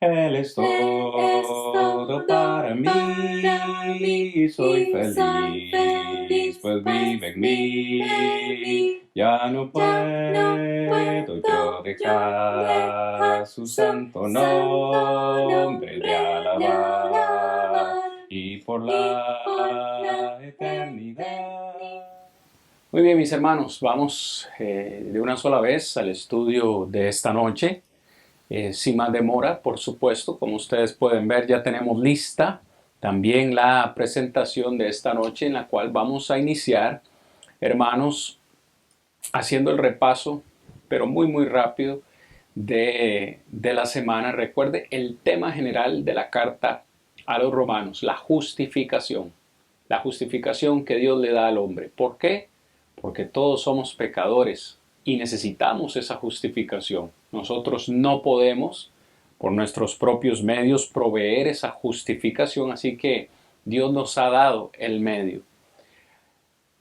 Él es todo para mí, soy feliz, pues vive en mí. Ya no puedo yo dejar su santo nombre de alabar y por la eternidad. Muy bien, mis hermanos, vamos de una sola vez al estudio de esta noche. Sin más demora, por supuesto, como ustedes pueden ver, ya tenemos lista también la presentación de esta noche en la cual vamos a iniciar, hermanos, haciendo el repaso, pero muy rápido, de la semana. Recuerde el tema general de la carta a los romanos, la justificación que Dios le da al hombre. ¿Por qué? Porque todos somos pecadores y necesitamos esa justificación. Nosotros no podemos, por nuestros propios medios, proveer esa justificación, así que Dios nos ha dado el medio.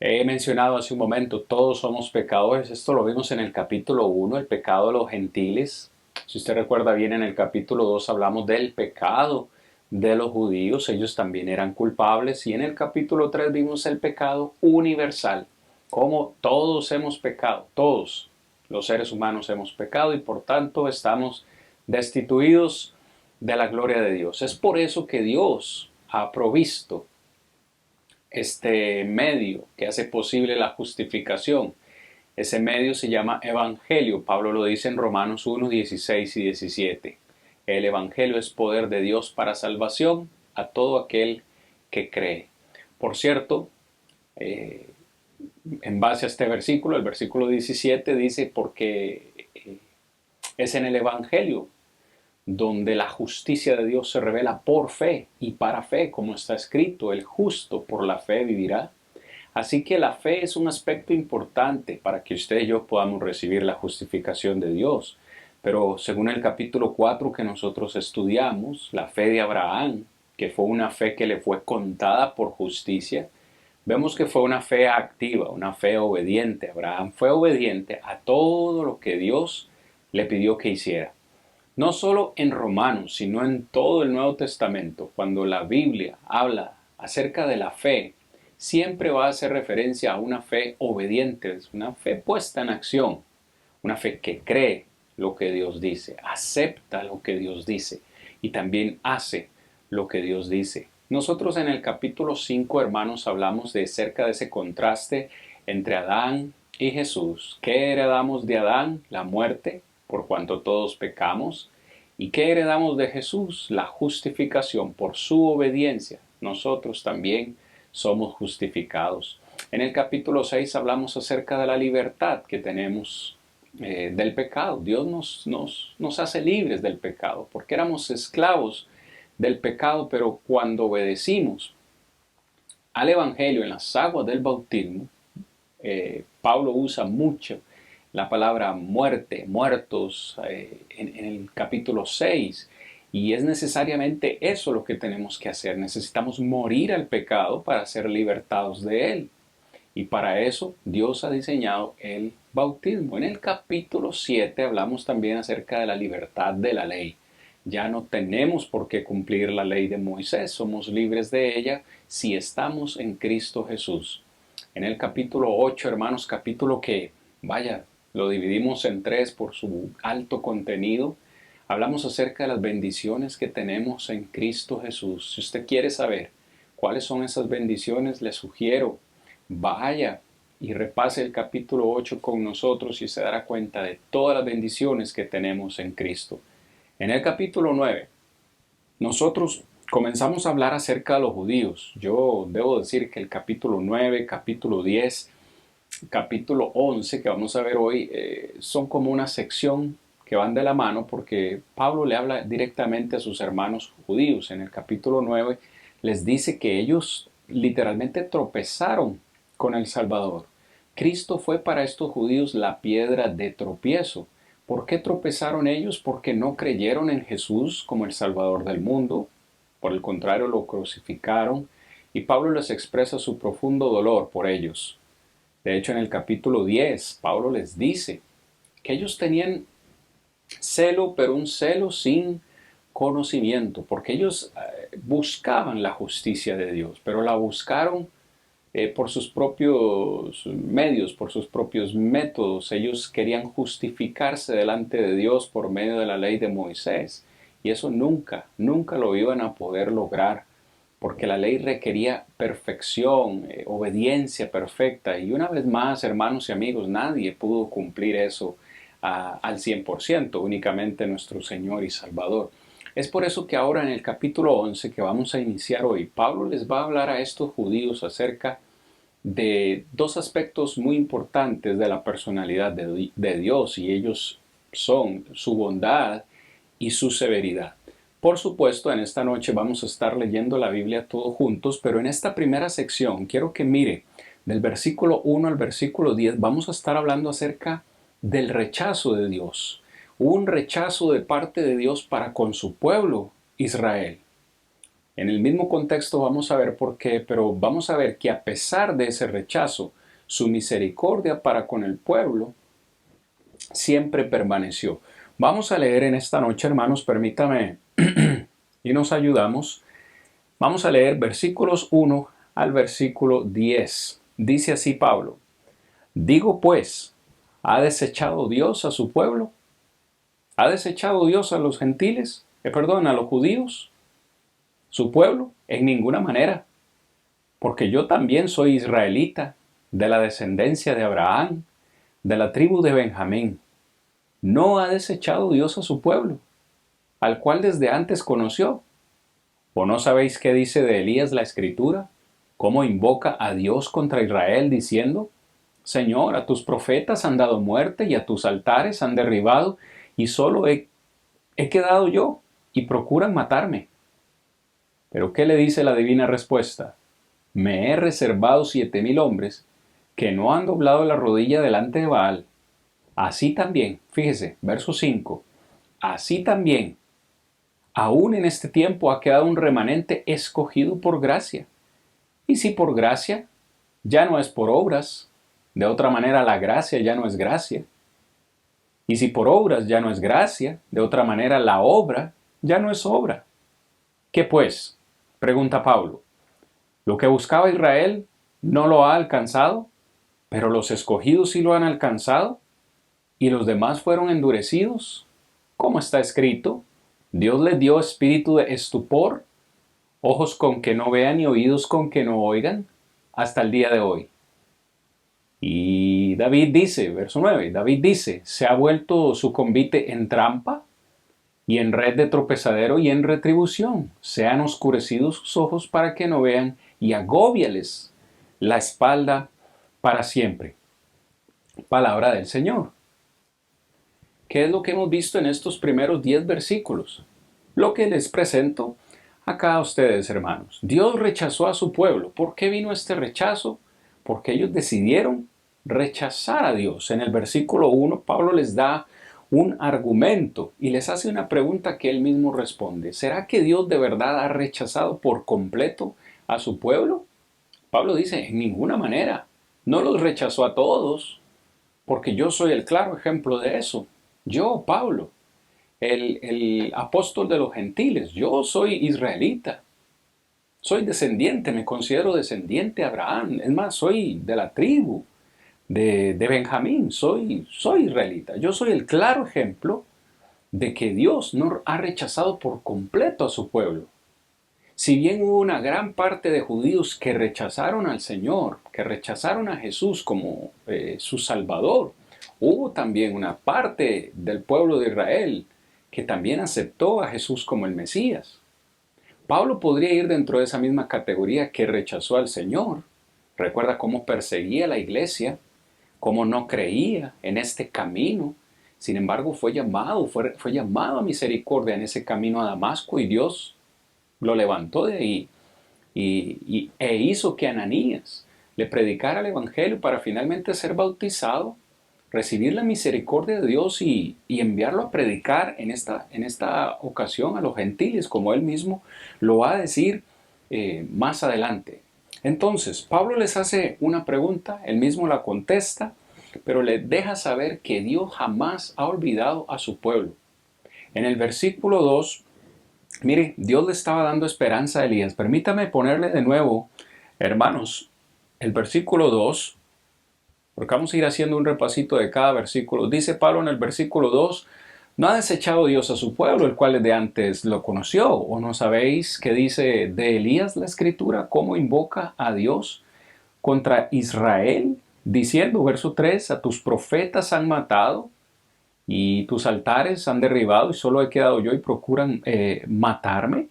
He mencionado hace un momento, todos somos pecadores. Esto lo vimos en el capítulo 1, el pecado de los gentiles. Si usted recuerda bien, en el capítulo 2 hablamos del pecado de los judíos. Ellos también eran culpables. Y en el capítulo 3 vimos el pecado universal. Como todos hemos pecado, todos los seres humanos hemos pecado y por tanto estamos destituidos de la gloria de Dios. Es por eso que Dios ha provisto este medio que hace posible la justificación. Ese medio se llama Evangelio. Pablo lo dice en Romanos 1, 16 y 17. El Evangelio es poder de Dios para salvación a todo aquel que cree. Por cierto, en base a este versículo, el versículo 17 dice, porque es en el Evangelio donde la justicia de Dios se revela por fe y para fe, como está escrito, el justo por la fe vivirá. Así que la fe es un aspecto importante para que usted y yo podamos recibir la justificación de Dios. Pero según el capítulo 4 que nosotros estudiamos, la fe de Abraham, que fue una fe que le fue contada por justicia, vemos que fue una fe activa, una fe obediente. Abraham fue obediente a todo lo que Dios le pidió que hiciera. No solo en Romanos, sino en todo el Nuevo Testamento, cuando la Biblia habla acerca de la fe, siempre va a hacer referencia a una fe obediente, es una fe puesta en acción, una fe que cree lo que Dios dice, acepta lo que Dios dice y también hace lo que Dios dice. Nosotros en el capítulo 5, hermanos, hablamos de cerca de ese contraste entre Adán y Jesús. ¿Qué heredamos de Adán? La muerte, por cuanto todos pecamos. ¿Y qué heredamos de Jesús? La justificación por su obediencia. Nosotros también somos justificados. En el capítulo 6 hablamos acerca de la libertad que tenemos del pecado. Dios nos hace libres del pecado, porque éramos esclavos del pecado, pero cuando obedecimos al Evangelio en las aguas del bautismo, Pablo usa mucho la palabra muerte, muertos, en el capítulo 6. Y es necesariamente eso lo que tenemos que hacer. Necesitamos morir al pecado para ser libertados de él. Y para eso Dios ha diseñado el bautismo. En el capítulo 7 hablamos también acerca de la libertad de la ley. Ya no tenemos por qué cumplir la ley de Moisés, somos libres de ella si estamos en Cristo Jesús. En el capítulo 8, hermanos, capítulo que, vaya, lo dividimos en tres por su alto contenido, hablamos acerca de las bendiciones que tenemos en Cristo Jesús. Si usted quiere saber cuáles son esas bendiciones, le sugiero, vaya y repase el capítulo 8 con nosotros y se dará cuenta de todas las bendiciones que tenemos en Cristo. En el capítulo 9, nosotros comenzamos a hablar acerca de los judíos. Yo debo decir que el capítulo 9, capítulo 10, capítulo 11 que vamos a ver hoy son como una sección que van de la mano porque Pablo le habla directamente a sus hermanos judíos. En el capítulo 9 les dice que ellos literalmente tropezaron con el Salvador. Cristo fue para estos judíos la piedra de tropiezo. ¿Por qué tropezaron ellos? Porque no creyeron en Jesús como el Salvador del mundo. Por el contrario, lo crucificaron y Pablo les expresa su profundo dolor por ellos. De hecho, en el capítulo 10, Pablo les dice que ellos tenían celo, pero un celo sin conocimiento, porque ellos buscaban la justicia de Dios, pero la buscaron por sus propios medios, por sus propios métodos. Ellos querían justificarse delante de Dios por medio de la ley de Moisés. Y eso nunca, nunca lo iban a poder lograr, porque la ley requería perfección, obediencia perfecta. Y una vez más, hermanos y amigos, nadie pudo cumplir eso al 100%, únicamente nuestro Señor y Salvador. Es por eso que ahora en el capítulo 11 que vamos a iniciar hoy, Pablo les va a hablar a estos judíos acerca de dos aspectos muy importantes de la personalidad de Dios, y ellos son su bondad y su severidad. Por supuesto, en esta noche vamos a estar leyendo la Biblia todos juntos, pero en esta primera sección quiero que mire del versículo 1 al versículo 10, vamos a estar hablando acerca del rechazo de Dios. Un rechazo de parte de Dios para con su pueblo, Israel. En el mismo contexto vamos a ver por qué, pero vamos a ver que a pesar de ese rechazo, su misericordia para con el pueblo siempre permaneció. Vamos a leer en esta noche, hermanos, permítame, y nos ayudamos. Vamos a leer versículos 1 al versículo 10. Dice así Pablo: digo pues, ¿ha desechado Dios a su pueblo? ¿Ha desechado Dios a los gentiles? A los judíos, su pueblo, en ninguna manera, porque yo también soy israelita, de la descendencia de Abraham, de la tribu de Benjamín. ¿No ha desechado Dios a su pueblo, al cual desde antes conoció? ¿O no sabéis qué dice de Elías la Escritura? ¿Cómo invoca a Dios contra Israel diciendo: Señor, a tus profetas han dado muerte y a tus altares han derribado, y solo he quedado yo, y procuran matarme? Pero ¿qué le dice la divina respuesta? Me he reservado 7,000 hombres que no han doblado la rodilla delante de Baal. Así también, fíjese, verso 5, así también, aún en este tiempo ha quedado un remanente escogido por gracia. Y si por gracia, ya no es por obras. De otra manera, la gracia ya no es gracia. Y si por obras ya no es gracia, de otra manera, la obra ya no es obra. ¿Qué pues? Pregunta Pablo. ¿Lo que buscaba Israel no lo ha alcanzado? ¿Pero los escogidos sí lo han alcanzado? ¿Y los demás fueron endurecidos? Como está escrito, Dios les dio espíritu de estupor, ojos con que no vean y oídos con que no oigan, hasta el día de hoy. Y David dice, verso 9, David dice, ¿se ha vuelto su convite en trampa y en red de tropezadero y en retribución? Se han oscurecido sus ojos para que no vean, y agóbiales la espalda para siempre. Palabra del Señor. ¿Qué es lo que hemos visto en estos primeros 10 versículos? Lo que les presento acá a ustedes, hermanos. Dios rechazó a su pueblo. ¿Por qué vino este rechazo? Porque ellos decidieron rechazar a Dios. En el versículo 1, Pablo les da un argumento y les hace una pregunta que él mismo responde. ¿Será que Dios de verdad ha rechazado por completo a su pueblo? Pablo dice, en ninguna manera. No los rechazó a todos, porque yo soy el claro ejemplo de eso. Yo, Pablo, el apóstol de los gentiles, yo soy israelita. Soy descendiente, me considero descendiente de Abraham. Es más, soy de la tribu de Benjamín, soy israelita. Yo soy el claro ejemplo de que Dios no ha rechazado por completo a su pueblo. Si bien hubo una gran parte de judíos que rechazaron al Señor, que rechazaron a Jesús como su Salvador, hubo también una parte del pueblo de Israel que también aceptó a Jesús como el Mesías. Pablo podría ir dentro de esa misma categoría que rechazó al Señor. Recuerda cómo perseguía a la iglesia, cómo no creía en este camino. Sin embargo, fue llamado a misericordia en ese camino a Damasco, y Dios lo levantó de ahí e hizo que Ananías le predicara el Evangelio para finalmente ser bautizado, recibir la misericordia de Dios y enviarlo a predicar en esta ocasión a los gentiles, como él mismo lo va a decir más adelante. Entonces, Pablo les hace una pregunta, él mismo la contesta, pero les deja saber que Dios jamás ha olvidado a su pueblo. En el versículo 2, Mire, Dios le estaba dando esperanza a Elías. Permítame ponerle de nuevo, hermanos, el versículo 2, porque vamos a ir haciendo un repasito de cada versículo. Dice Pablo en el versículo 2: no ha desechado Dios a su pueblo, el cual de antes lo conoció. ¿O no sabéis qué dice de Elías la escritura? ¿Cómo invoca a Dios contra Israel? Diciendo, verso 3: a tus profetas han matado y tus altares han derribado y solo he quedado yo y procuran matarme.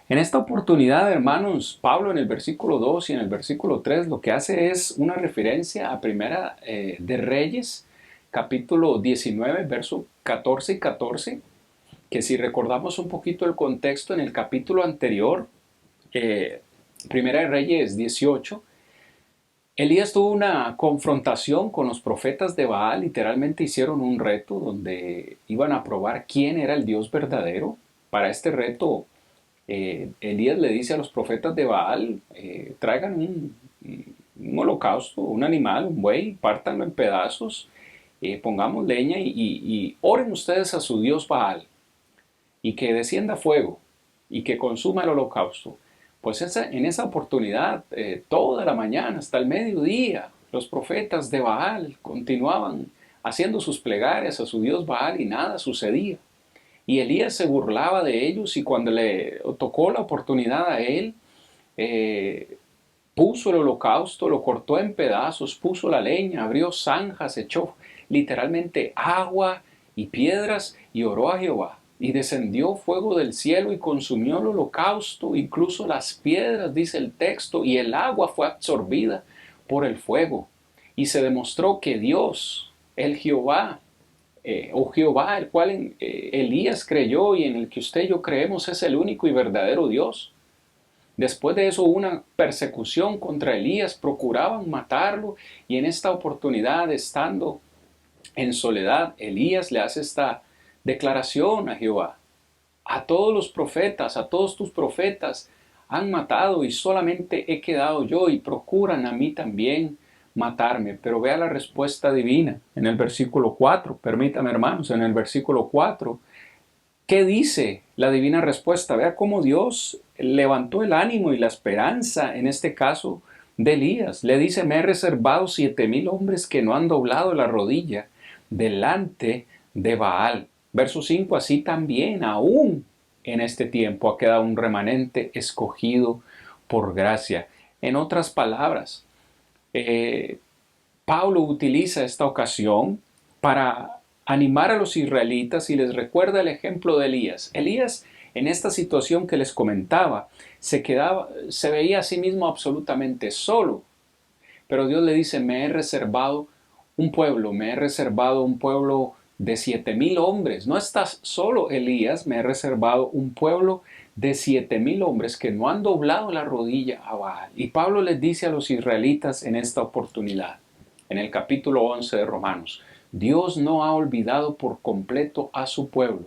En esta oportunidad, hermanos, Pablo en el versículo 2 y en el versículo 3 lo que hace es una referencia a Primera de Reyes, capítulo 19, verso 14 y 14, que si recordamos un poquito el contexto en el capítulo anterior, Primera de Reyes 18, Elías tuvo una confrontación con los profetas de Baal. Literalmente hicieron un reto donde iban a probar quién era el Dios verdadero. Para este reto, Elías le dice a los profetas de Baal: traigan un holocausto, un animal, un buey, pártanlo en pedazos, pongamos leña y oren ustedes a su Dios Baal y que descienda fuego y que consuma el holocausto. Pues en esa oportunidad, toda la mañana hasta el mediodía, los profetas de Baal continuaban haciendo sus plegarias a su Dios Baal y nada sucedía. Y Elías se burlaba de ellos y cuando le tocó la oportunidad a él, eh, puso el holocausto, lo cortó en pedazos, puso la leña, abrió zanjas, echó literalmente agua y piedras y oró a Jehová. Y descendió fuego del cielo y consumió el holocausto, incluso las piedras, dice el texto, y el agua fue absorbida por el fuego. Y se demostró que Dios, el Jehová, o Jehová, el cual Elías creyó y en el que usted y yo creemos, es el único y verdadero Dios. Después de eso hubo una persecución contra Elías, procuraban matarlo y en esta oportunidad, estando en soledad, Elías le hace esta declaración a Jehová: a todos los profetas, a todos tus profetas han matado y solamente he quedado yo y procuran a mí también matarme. Pero vea la respuesta divina en el versículo 4. Permítame, hermanos, en el versículo 4, ¿qué dice la divina respuesta? Vea cómo Dios levantó el ánimo y la esperanza, en este caso, de Elías. Le dice: me he reservado 7,000 hombres que no han doblado la rodilla delante de Baal. Verso 5, así también, aún en este tiempo, ha quedado un remanente escogido por gracia. En otras palabras, eh, Pablo utiliza esta ocasión para animar a los israelitas y les recuerda el ejemplo de Elías. Elías, en esta situación que les comentaba, se veía a sí mismo absolutamente solo. Pero Dios le dice: me he reservado me he reservado un pueblo de 7,000 hombres. No estás solo, Elías, me he reservado un pueblo de 7,000 hombres que no han doblado la rodilla a Baal. Y Pablo les dice a los israelitas en esta oportunidad, en el capítulo 11 de Romanos: Dios no ha olvidado por completo a su pueblo.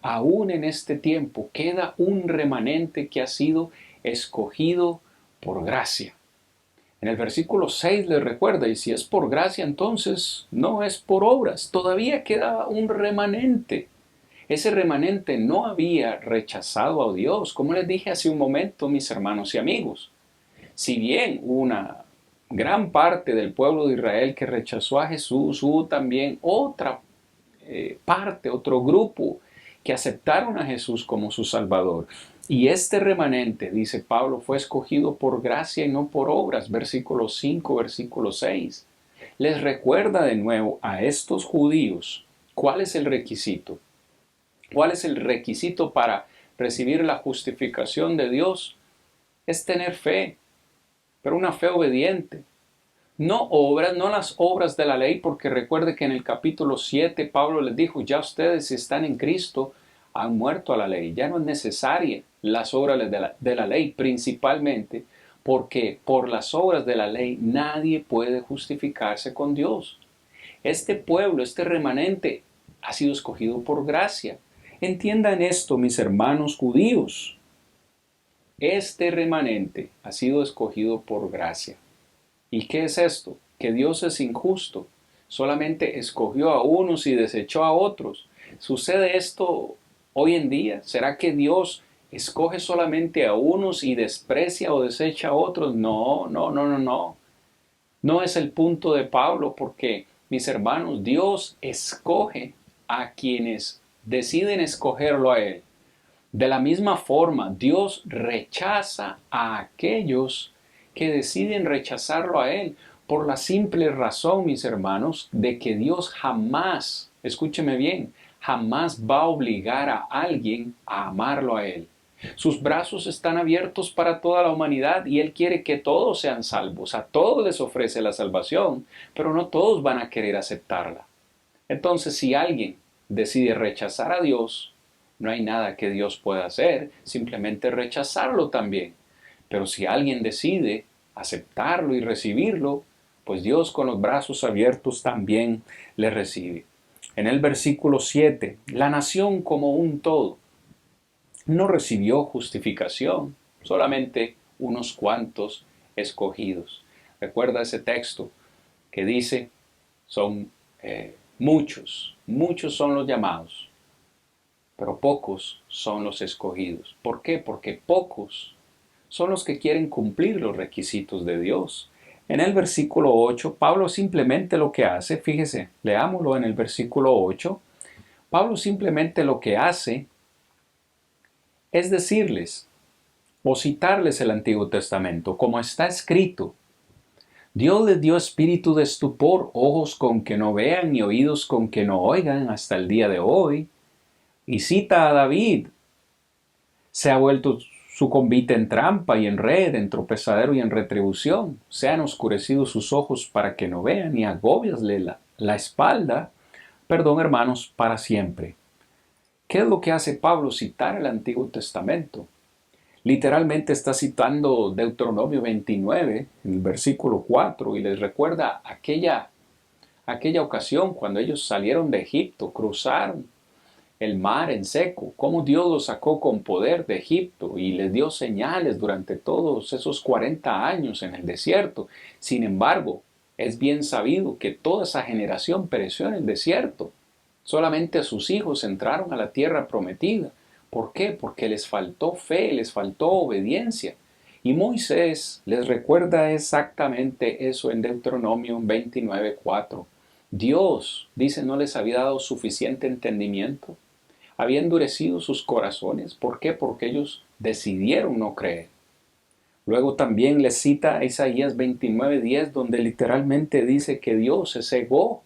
Aún en este tiempo queda un remanente que ha sido escogido por gracia. En el versículo 6 les recuerda: y si es por gracia, entonces no es por obras. Todavía queda un remanente. Ese remanente no había rechazado a Dios, como les dije hace un momento, mis hermanos y amigos. Si bien una gran parte del pueblo de Israel que rechazó a Jesús, hubo también otra parte, otro grupo que aceptaron a Jesús como su Salvador. Y este remanente, dice Pablo, fue escogido por gracia y no por obras. Versículo 5, versículo 6. Les recuerda de nuevo a estos judíos cuál es el requisito. ¿Cuál es el requisito para recibir la justificación de Dios? Es tener fe, pero una fe obediente. No obras, no las obras de la ley, porque recuerde que en el capítulo 7 Pablo les dijo: ya ustedes, si están en Cristo, han muerto a la ley. Ya no es necesaria las obras de la ley, principalmente porque por las obras de la ley nadie puede justificarse con Dios. Este pueblo, este remanente, ha sido escogido por gracia. Entiendan esto, mis hermanos judíos. Este remanente ha sido escogido por gracia. ¿Y qué es esto? Que Dios es injusto. Solamente escogió a unos y desechó a otros. Sucede esto hoy en día? ¿Será que Dios escoge solamente a unos y desprecia o desecha a otros? No, no, no, no, no. No es el punto de Pablo porque, mis hermanos, Dios escoge a quienes deciden escogerlo a Él. De la misma forma, Dios rechaza a aquellos que deciden rechazarlo a Él por la simple razón, mis hermanos, de que Dios jamás, escúcheme bien, jamás va a obligar a alguien a amarlo a Él. Sus brazos están abiertos para toda la humanidad y Él quiere que todos sean salvos. A todos les ofrece la salvación, pero no todos van a querer aceptarla. Entonces, si alguien decide rechazar a Dios, no hay nada que Dios pueda hacer, simplemente rechazarlo también. Pero si alguien decide aceptarlo y recibirlo, pues Dios con los brazos abiertos también le recibe. En el versículo 7, la nación como un todo no recibió justificación, solamente unos cuantos escogidos. Recuerda ese texto que dice, son muchos son los llamados, pero pocos son los escogidos. ¿Por qué? Porque pocos son los que quieren cumplir los requisitos de Dios. En el versículo 8, Pablo simplemente lo que hace, fíjese, leámoslo en el versículo 8, Pablo simplemente lo que hace es decirles o citarles el Antiguo Testamento, como está escrito. Dios les dio espíritu de estupor, ojos con que no vean y oídos con que no oigan hasta el día de hoy. Y cita a David, se ha vuelto su convite en trampa y en red, en tropezadero y en retribución. Se han oscurecido sus ojos para que no vean y agobiasle la espalda, perdón hermanos, para siempre. ¿Qué es lo que hace Pablo? Citar el Antiguo Testamento. Literalmente está citando Deuteronomio 29, en el versículo 4, y les recuerda aquella ocasión cuando ellos salieron de Egipto, cruzaron el mar en seco, cómo Dios los sacó con poder de Egipto y les dio señales durante todos esos 40 años en el desierto. Sin embargo, es bien sabido que toda esa generación pereció en el desierto. Solamente sus hijos entraron a la tierra prometida. ¿Por qué? Porque les faltó fe, les faltó obediencia. Y Moisés les recuerda exactamente eso en Deuteronomio 29:4. Dios, dice, no les había dado suficiente entendimiento. Había endurecido sus corazones. ¿Por qué? Porque ellos decidieron no creer. Luego también les cita a Isaías 29:10, donde literalmente dice que Dios se cegó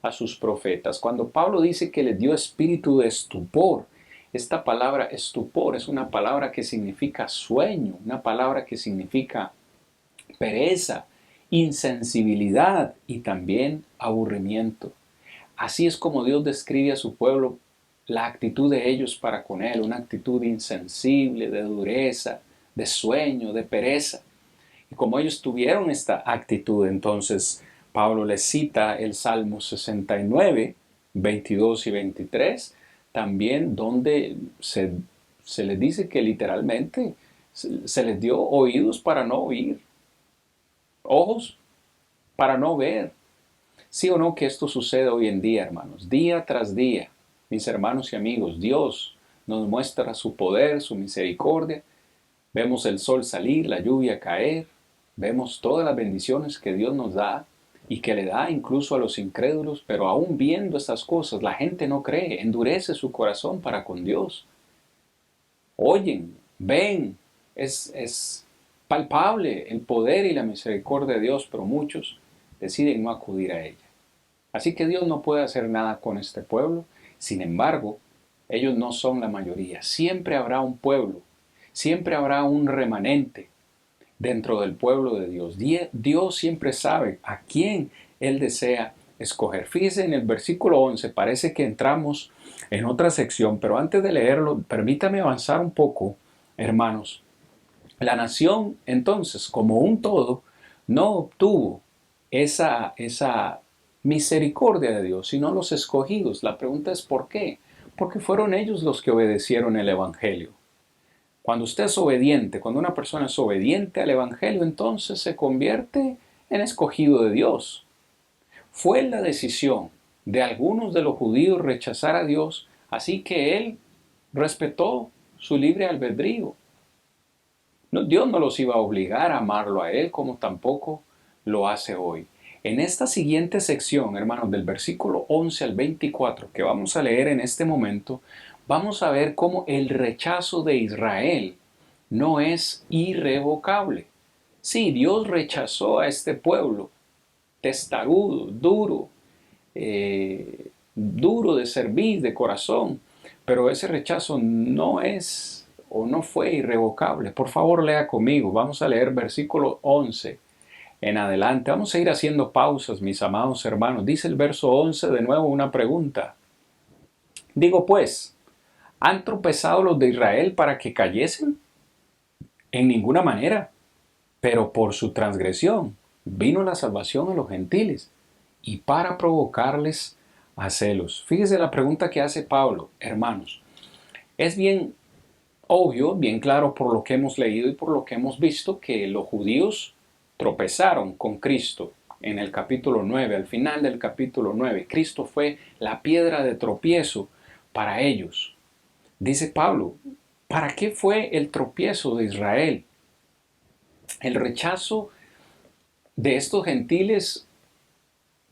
a sus profetas. Cuando Pablo dice que les dio espíritu de estupor, esta palabra estupor es una palabra que significa sueño, una palabra que significa pereza, insensibilidad y también aburrimiento. Así es como Dios describe a su pueblo la actitud de ellos para con Él, una actitud insensible, de dureza, de sueño, de pereza. Y como ellos tuvieron esta actitud, entonces Pablo les cita el Salmo 69, 22 y 23, también donde se les dice que literalmente se les dio oídos para no oír, ojos para no ver. Sí o no que esto sucede hoy en día, hermanos, día tras día. Mis hermanos y amigos, Dios nos muestra su poder, su misericordia. Vemos el sol salir, la lluvia caer, vemos todas las bendiciones que Dios nos da y que le da incluso a los incrédulos, pero aún viendo estas cosas, la gente no cree, endurece su corazón para con Dios. Oyen, ven, es palpable el poder y la misericordia de Dios, pero muchos deciden no acudir a ella. Así que Dios no puede hacer nada con este pueblo. Sin embargo, ellos no son la mayoría. Siempre habrá un pueblo, siempre habrá un remanente dentro del pueblo de Dios. Dios siempre sabe a quién Él desea escoger. Fíjese en el versículo 11, parece que entramos en otra sección, pero antes de leerlo, permítame avanzar un poco, hermanos. La nación, entonces, como un todo, no obtuvo esa misericordia de Dios, sino los escogidos. La pregunta es ¿por qué? Porque fueron ellos los que obedecieron el Evangelio. Cuando usted es obediente, cuando una persona es obediente al Evangelio, entonces se convierte en escogido de Dios. Fue la decisión de algunos de los judíos rechazar a Dios, así que Él respetó su libre albedrío. No, Dios no los iba a obligar a amarlo a Él como tampoco lo hace hoy. En esta siguiente sección, hermanos, del versículo 11 al 24, que vamos a leer en este momento, vamos a ver cómo el rechazo de Israel no es irrevocable. Sí, Dios rechazó a este pueblo testarudo, duro de servir, de corazón, pero ese rechazo no es o no fue irrevocable. Por favor, lea conmigo. Vamos a leer versículo 11 en adelante. Vamos a ir haciendo pausas, mis amados hermanos. Dice el verso 11 de nuevo una pregunta. Digo pues, ¿han tropezado los de Israel para que cayesen? En ninguna manera, pero por su transgresión vino la salvación a los gentiles y para provocarles a celos. Fíjese la pregunta que hace Pablo, hermanos. Es bien obvio, bien claro por lo que hemos leído y por lo que hemos visto que los judíos tropezaron con Cristo en el capítulo 9, al final del capítulo 9. Cristo fue la piedra de tropiezo para ellos. Dice Pablo, ¿para qué fue el tropiezo de Israel? El rechazo de estos gentiles,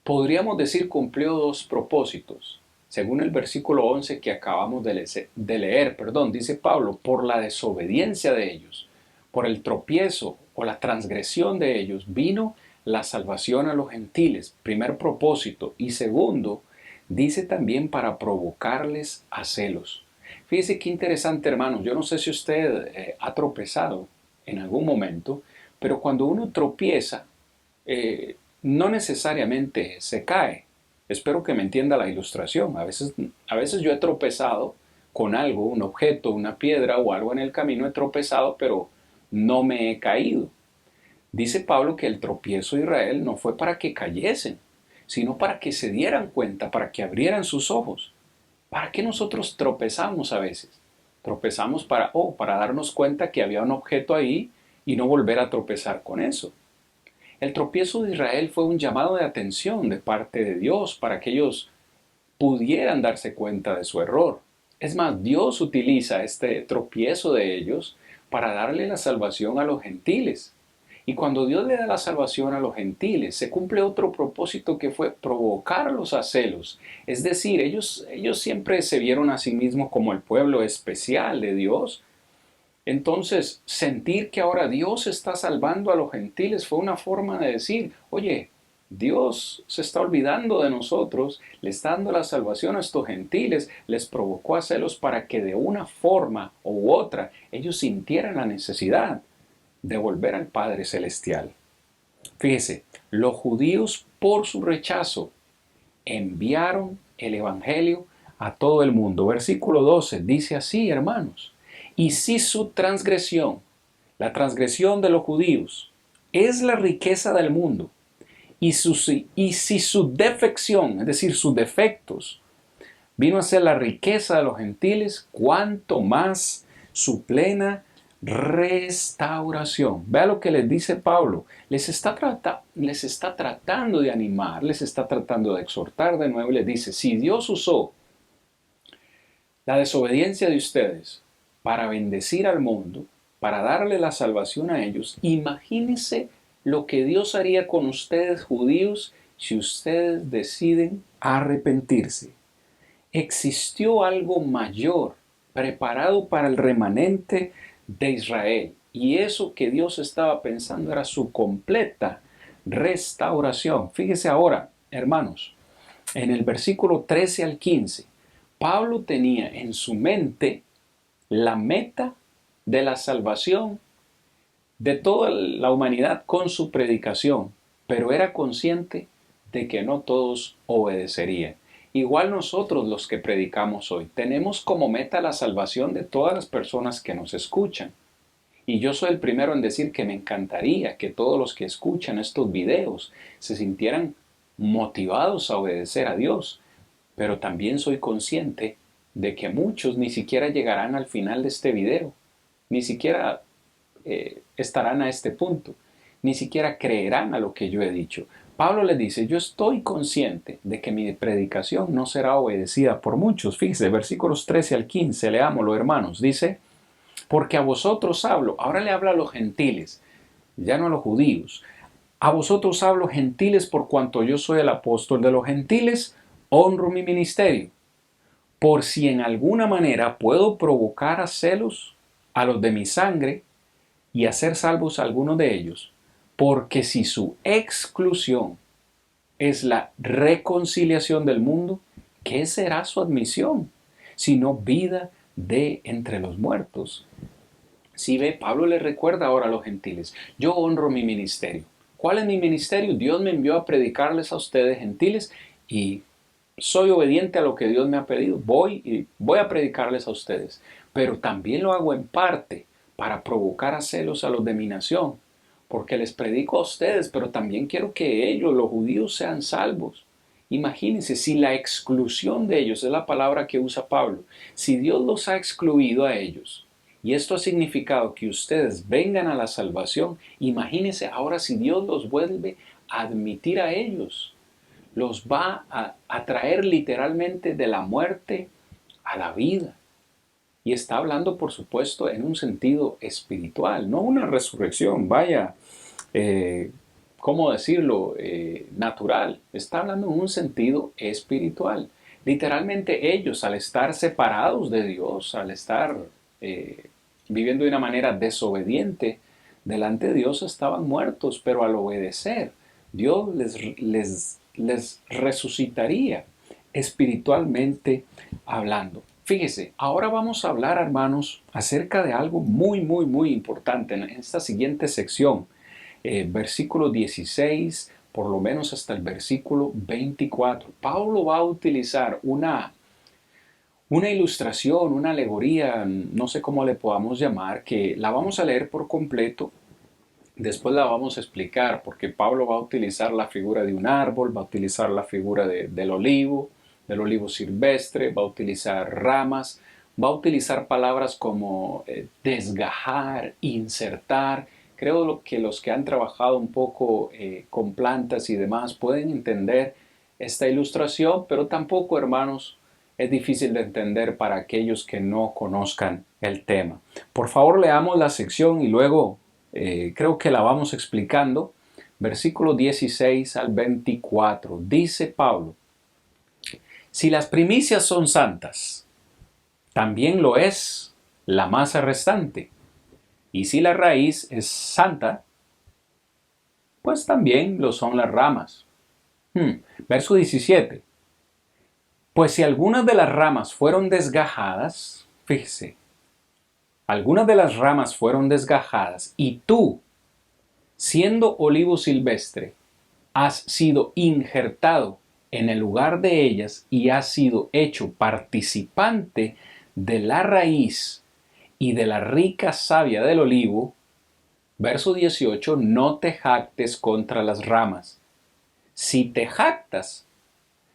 podríamos decir, cumplió dos propósitos. Según el versículo 11 que acabamos de leer, dice Pablo, por la desobediencia de ellos, por el tropiezo o la transgresión de ellos, vino la salvación a los gentiles, primer propósito. Y segundo, dice también para provocarles a celos. Fíjese qué interesante, hermanos. Yo no sé si usted ha tropezado en algún momento, pero cuando uno tropieza, no necesariamente se cae. Espero que me entienda la ilustración. A veces yo he tropezado con algo, un objeto, una piedra o algo en el camino, he tropezado, pero no me he caído. Dice Pablo que el tropiezo de Israel no fue para que cayesen, sino para que se dieran cuenta, para que abrieran sus ojos. ¿Para qué nosotros tropezamos a veces? Tropezamos para darnos cuenta que había un objeto ahí y no volver a tropezar con eso. El tropiezo de Israel fue un llamado de atención de parte de Dios para que ellos pudieran darse cuenta de su error. Es más, Dios utiliza este tropiezo de ellos para darle la salvación a los gentiles. Y cuando Dios le da la salvación a los gentiles, se cumple otro propósito que fue provocarlos a celos. Es decir, ellos siempre se vieron a sí mismos como el pueblo especial de Dios. Entonces, sentir que ahora Dios está salvando a los gentiles fue una forma de decir, oye, Dios se está olvidando de nosotros, le está dando la salvación a estos gentiles, les provocó a celos para que de una forma u otra ellos sintieran la necesidad de volver al Padre Celestial. Fíjese, los judíos por su rechazo enviaron el Evangelio a todo el mundo. Versículo 12 dice así, hermanos. Y si su transgresión, la transgresión de los judíos, es la riqueza del mundo, y si su defección, es decir, sus defectos, vino a ser la riqueza de los gentiles, cuanto más su plena restauración. Vea lo que les dice Pablo. Les está tratando de animar, les está tratando de exhortar de nuevo. Les dice, si Dios usó la desobediencia de ustedes para bendecir al mundo, para darle la salvación a ellos, imagínense lo que Dios haría con ustedes judíos si ustedes deciden arrepentirse. Existió algo mayor preparado para el remanente de Israel, y eso que Dios estaba pensando era su completa restauración. Fíjese ahora, hermanos, en el versículo 13 al 15, Pablo tenía en su mente la meta de la salvación de toda la humanidad con su predicación, pero era consciente de que no todos obedecerían. Igual nosotros los que predicamos hoy, tenemos como meta la salvación de todas las personas que nos escuchan. Y yo soy el primero en decir que me encantaría que todos los que escuchan estos videos se sintieran motivados a obedecer a Dios, pero también soy consciente de que muchos ni siquiera llegarán al final de este video, ni siquiera estarán a este punto, ni siquiera creerán a lo que yo he dicho. Pablo le dice, yo estoy consciente de que mi predicación no será obedecida por muchos. Fíjese, versículos 13 al 15, leámoslo, hermanos. Dice, porque a vosotros hablo, ahora le habla a los gentiles, ya no a los judíos. A vosotros hablo, gentiles, por cuanto yo soy el apóstol de los gentiles, honro mi ministerio. Por si en alguna manera puedo provocar a celos a los de mi sangre y hacer salvos a algunos de ellos, porque si su exclusión es la reconciliación del mundo, ¿qué será su admisión? Sino vida de entre los muertos. Si ve, Pablo le recuerda ahora a los gentiles, yo honro mi ministerio. ¿Cuál es mi ministerio? Dios me envió a predicarles a ustedes gentiles y soy obediente a lo que Dios me ha pedido. Voy a predicarles a ustedes. Pero también lo hago en parte para provocar a celos a los de mi nación. Porque les predico a ustedes, pero también quiero que ellos, los judíos, sean salvos. Imagínense, si la exclusión de ellos es la palabra que usa Pablo, si Dios los ha excluido a ellos, y esto ha significado que ustedes vengan a la salvación, imagínense ahora si Dios los vuelve a admitir a ellos, los va a traer literalmente de la muerte a la vida. Y está hablando, por supuesto, en un sentido espiritual, no una resurrección, vaya, ¿cómo decirlo? Natural. Está hablando en un sentido espiritual. Literalmente ellos, al estar separados de Dios, al estar viviendo de una manera desobediente delante de Dios, estaban muertos, pero al obedecer, Dios les resucitaría espiritualmente hablando. Fíjese, ahora vamos a hablar, hermanos, acerca de algo muy importante en esta siguiente sección. Versículo 16, por lo menos hasta el versículo 24. Pablo va a utilizar una ilustración, una alegoría, no sé cómo le podamos llamar, que la vamos a leer por completo. Después la vamos a explicar, porque Pablo va a utilizar la figura de un árbol, va a utilizar la figura del olivo silvestre, va a utilizar ramas, va a utilizar palabras como desgajar, insertar. Creo que los que han trabajado un poco con plantas y demás pueden entender esta ilustración, pero tampoco, hermanos, es difícil de entender para aquellos que no conozcan el tema. Por favor, leamos la sección y luego creo que la vamos explicando. Versículo 16 al 24. Dice Pablo, si las primicias son santas, también lo es la masa restante. Y si la raíz es santa, pues también lo son las ramas. Verso 17. Pues si algunas de las ramas fueron desgajadas, fíjese, algunas de las ramas fueron desgajadas y tú, siendo olivo silvestre, has sido injertado en el lugar de ellas y has sido hecho participante de la raíz y de la rica savia del olivo. Verso 18, no te jactes contra las ramas. Si te jactas,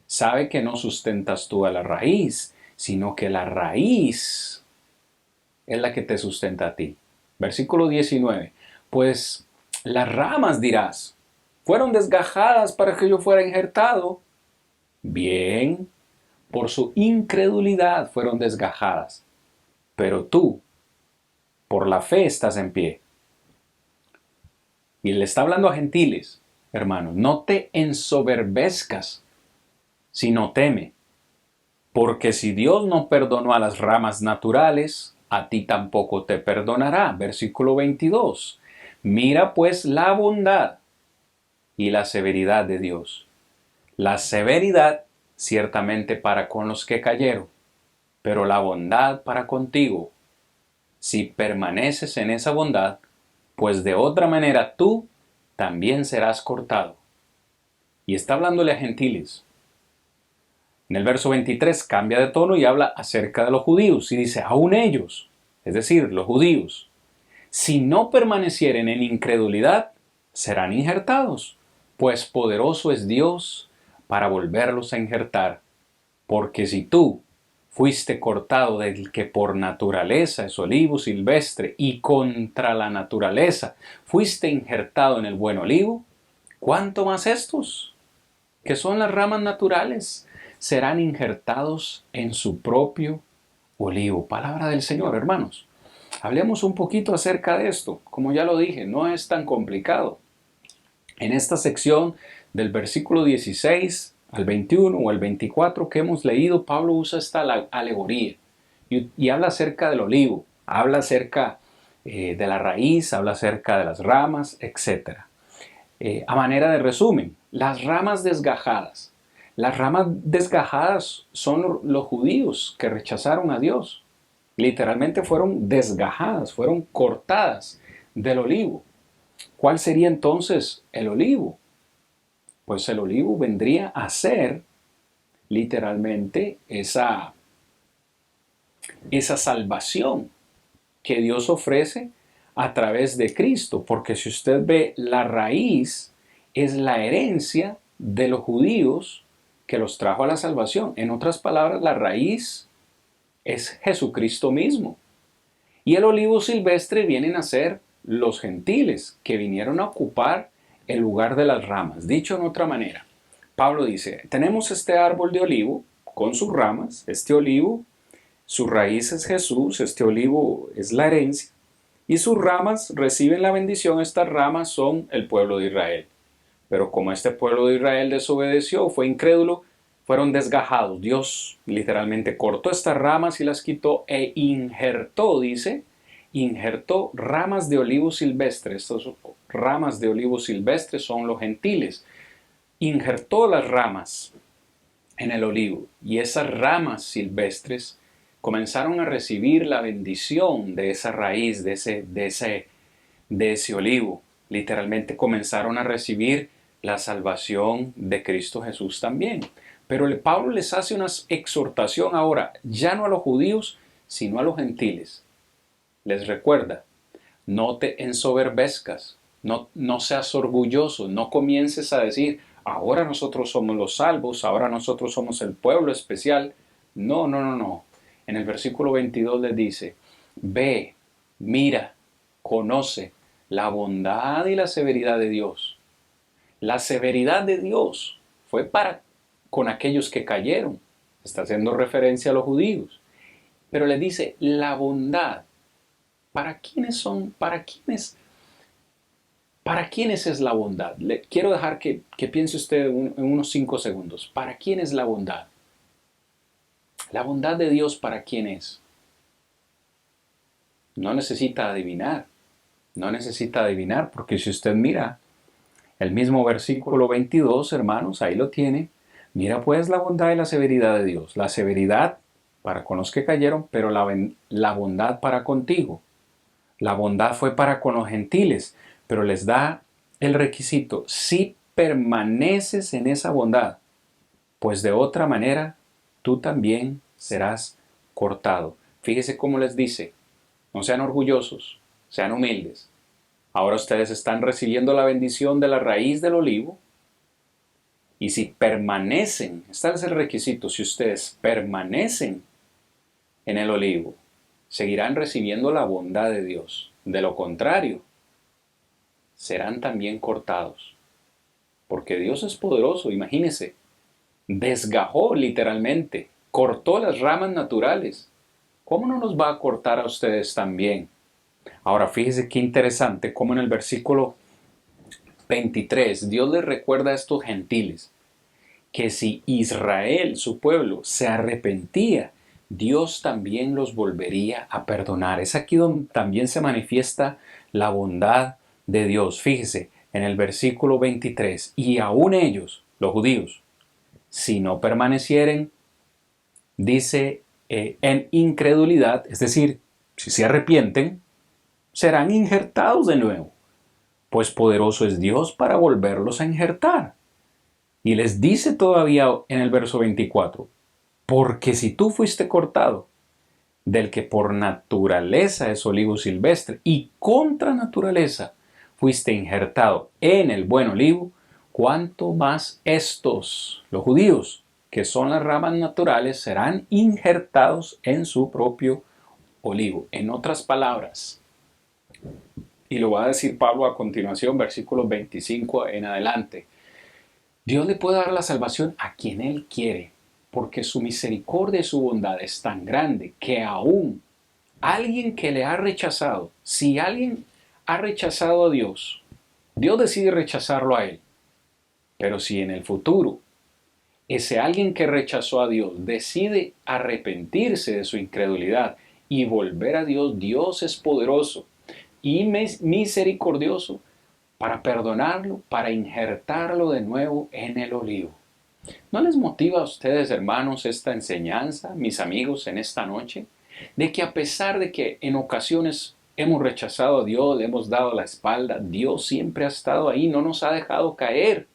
sabe que no sustentas tú a la raíz, sino que la raíz es la que te sustenta a ti. Versículo 19, pues las ramas, dirás, fueron desgajadas para que yo fuera injertado. Bien, por su incredulidad fueron desgajadas, pero tú, por la fe estás en pie. Y le está hablando a gentiles, hermanos, no te ensoberbezcas, sino teme, porque si Dios no perdonó a las ramas naturales, a ti tampoco te perdonará. Versículo 22. Mira pues la bondad y la severidad de Dios. La severidad ciertamente para con los que cayeron, pero la bondad para contigo, si permaneces en esa bondad, pues de otra manera tú también serás cortado. Y está hablándole a gentiles. En el verso 23 cambia de tono y habla acerca de los judíos y dice, aún ellos, es decir, los judíos, si no permanecieren en incredulidad, serán injertados, pues poderoso es Dios para volverlos a injertar. Porque si tú fuiste cortado del que por naturaleza es olivo silvestre y contra la naturaleza fuiste injertado en el buen olivo, ¿Cuánto más estos, que son las ramas naturales, serán injertados en su propio olivo? Palabra del Señor, hermanos. Hablemos un poquito acerca de esto. Como ya lo dije, no es tan complicado. En esta sección del versículo 16 al 21 o el 24 que hemos leído, Pablo usa esta alegoría y habla acerca del olivo, habla acerca de la raíz, habla acerca de las ramas, etc. A manera de resumen, las ramas desgajadas. Las ramas desgajadas son los judíos que rechazaron a Dios. Literalmente fueron desgajadas, fueron cortadas del olivo. ¿Cuál sería entonces el olivo? Pues el olivo vendría a ser literalmente esa salvación que Dios ofrece a través de Cristo. Porque si usted ve, la raíz es la herencia de los judíos que los trajo a la salvación. En otras palabras, la raíz es Jesucristo mismo. Y el olivo silvestre vienen a ser los gentiles que vinieron a ocupar el lugar de las ramas. Dicho en otra manera, Pablo dice, tenemos este árbol de olivo con sus ramas, este olivo, su raíz es Jesús, este olivo es la herencia, y sus ramas reciben la bendición, estas ramas son el pueblo de Israel. Pero como este pueblo de Israel desobedeció, fue incrédulo, fueron desgajados. Dios literalmente cortó estas ramas y las quitó e injertó, dice, injertó ramas de olivo silvestre. Estas ramas de olivo silvestre son los gentiles. Injertó las ramas en el olivo y esas ramas silvestres comenzaron a recibir la bendición de esa raíz, de ese olivo. Literalmente comenzaron a recibir la salvación de Cristo Jesús también. Pero Pablo les hace una exhortación ahora, ya no a los judíos, sino a los gentiles. Les recuerda, no te ensoberbezcas, no seas orgulloso, no comiences a decir, ahora nosotros somos los salvos, ahora nosotros somos el pueblo especial. No, no, no, no. En el versículo 22 les dice, ve, mira, conoce la bondad y la severidad de Dios. La severidad de Dios fue para con aquellos que cayeron. Está haciendo referencia a los judíos. Pero le dice, la bondad. ¿Para quiénes son? ¿Para quiénes es la bondad? Le quiero dejar que piense usted en unos 5 segundos. ¿Para quién es la bondad? La bondad de Dios, ¿para quién es? No necesita adivinar. No necesita adivinar, porque si usted mira el mismo versículo 22, hermanos, ahí lo tiene. Mira pues la bondad y la severidad de Dios. La severidad para con los que cayeron, pero la bondad para contigo. La bondad fue para con los gentiles, pero les da el requisito, si permaneces en esa bondad, pues de otra manera tú también serás cortado. Fíjese cómo les dice, no sean orgullosos, sean humildes. Ahora ustedes están recibiendo la bendición de la raíz del olivo, y si permanecen, este es el requisito, si ustedes permanecen en el olivo, seguirán recibiendo la bondad de Dios. De lo contrario, serán también cortados. Porque Dios es poderoso, imagínense. Desgajó literalmente, cortó las ramas naturales. ¿Cómo no nos va a cortar a ustedes también? Ahora fíjese qué interesante, como en el versículo 23, Dios les recuerda a estos gentiles que si Israel, su pueblo, se arrepentía, Dios también los volvería a perdonar. Es aquí donde también se manifiesta la bondad de Dios. Fíjese en el versículo 23, y aún ellos, los judíos, si no permanecieren, dice, en incredulidad, es decir, si se arrepienten, serán injertados de nuevo, pues poderoso es Dios para volverlos a injertar. Y les dice todavía en el verso 24, porque si tú fuiste cortado del que por naturaleza es olivo silvestre y contra naturaleza fuiste injertado en el buen olivo, cuánto más estos, los judíos, que son las ramas naturales, serán injertados en su propio olivo. En otras palabras, Y lo va a decir Pablo a continuación, versículos 25 en adelante. Dios le puede dar la salvación a quien Él quiere, porque su misericordia y su bondad es tan grande que aún alguien que le ha rechazado, si alguien ha rechazado a Dios, Dios decide rechazarlo a él. Pero si en el futuro ese alguien que rechazó a Dios decide arrepentirse de su incredulidad y volver a Dios, Dios es poderoso y misericordioso para perdonarlo, para injertarlo de nuevo en el olivo. ¿No les motiva a ustedes, hermanos, esta enseñanza, mis amigos, en esta noche? De que a pesar de que en ocasiones hemos rechazado a Dios, le hemos dado la espalda, Dios siempre ha estado ahí, no nos ha dejado caer.